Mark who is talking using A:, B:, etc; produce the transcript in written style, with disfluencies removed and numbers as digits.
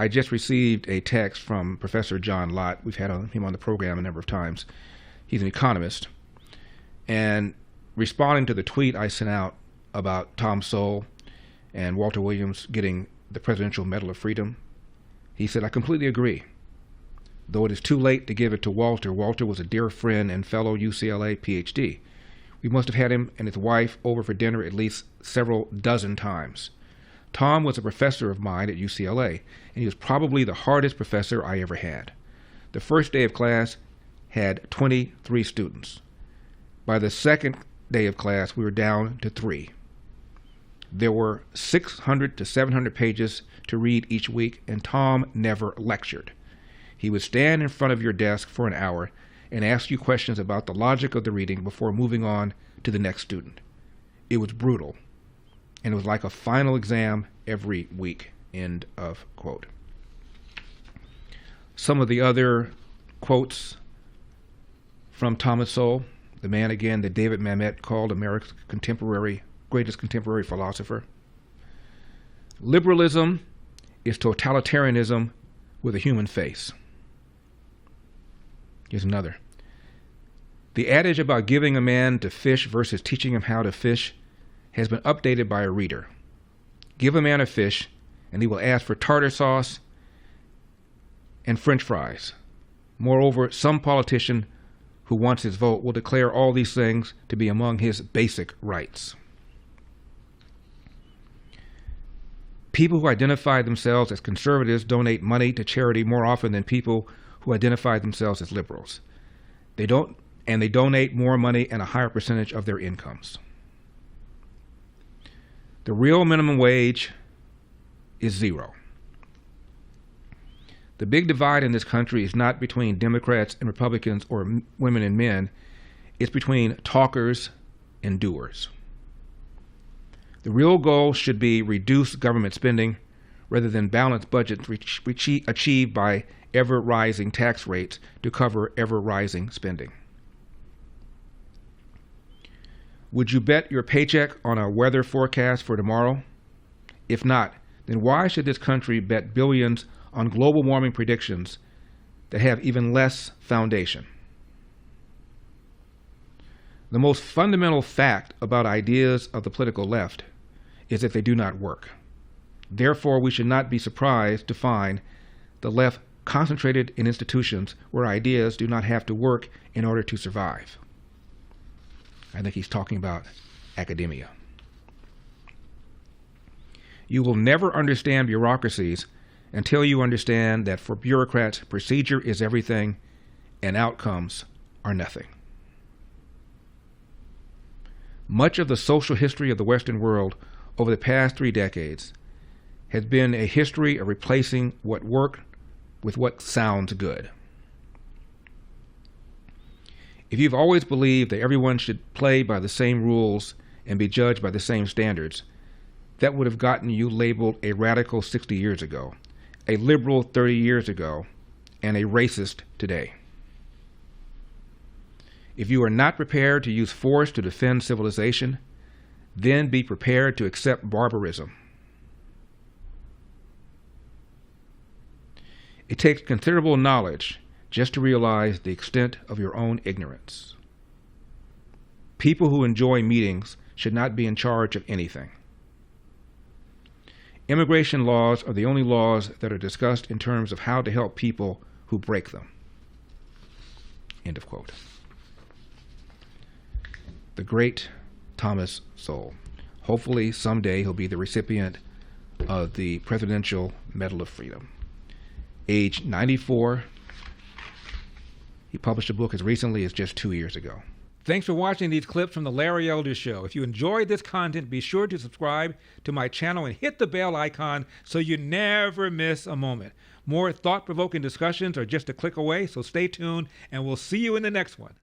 A: I just received a text from Professor John Lott. We've had him on the program a number of times. He's an economist. And responding to the tweet I sent out about Tom Sowell and Walter Williams getting the Presidential Medal of Freedom, he said, I completely agree. Though it is too late to give it to Walter, Walter was a dear friend and fellow UCLA PhD. We must have had him and his wife over for dinner at least several dozen times. Tom was a professor of mine at UCLA, and he was probably the hardest professor I ever had. The first day of class had 23 students. By the second day of class, we were down to 3. There were 600 to 700 pages to read each week, and Tom never lectured. He would stand in front of your desk for an hour and ask you questions about the logic of the reading before moving on to the next student. It was brutal, and it was like a final exam every week, end of quote. Some of the other quotes from Thomas Sowell, the man again that David Mamet called America's greatest contemporary philosopher. Liberalism is totalitarianism with a human face. Here's another. The adage about giving a man to fish versus teaching him how to fish has been updated by a reader. Give a man a fish, and he will ask for tartar sauce and French fries. Moreover, some politician who wants his vote will declare all these things to be among his basic rights. People who identify themselves as conservatives donate money to charity more often than people who identify themselves as liberals. They donate more money and a higher percentage of their incomes. The real minimum wage is 0. The big divide in this country is not between Democrats and Republicans or women and men. It's between talkers and doers. The real goal should be reduce government spending rather than balanced budgets achieved by ever-rising tax rates to cover ever-rising spending. Would you bet your paycheck on a weather forecast for tomorrow? If not, then why should this country bet billions on global warming predictions that have even less foundation? The most fundamental fact about ideas of the political left is that they do not work. Therefore, we should not be surprised to find the left concentrated in institutions where ideas do not have to work in order to survive. I think he's talking about academia. You will never understand bureaucracies until you understand that for bureaucrats, procedure is everything and outcomes are nothing. Much of the social history of the Western world over the past 3 decades has been a history of replacing what worked with what sounds good. If you've always believed that everyone should play by the same rules and be judged by the same standards, that would have gotten you labeled a radical 60 years ago, a liberal 30 years ago, and a racist today. If you are not prepared to use force to defend civilization, then be prepared to accept barbarism. It takes considerable knowledge just to realize the extent of your own ignorance. People who enjoy meetings should not be in charge of anything. Immigration laws are the only laws that are discussed in terms of how to help people who break them. End of quote. The great Thomas Sowell. Hopefully someday he'll be the recipient of the Presidential Medal of Freedom. Age 94. He published a book as recently as just 2 years ago. Thanks for watching these clips from The Larry Elder Show. If you enjoyed this content, be sure to subscribe to my channel and hit the bell icon so you never miss a moment. More thought-provoking discussions are just a click away, so stay tuned, and we'll see you in the next one.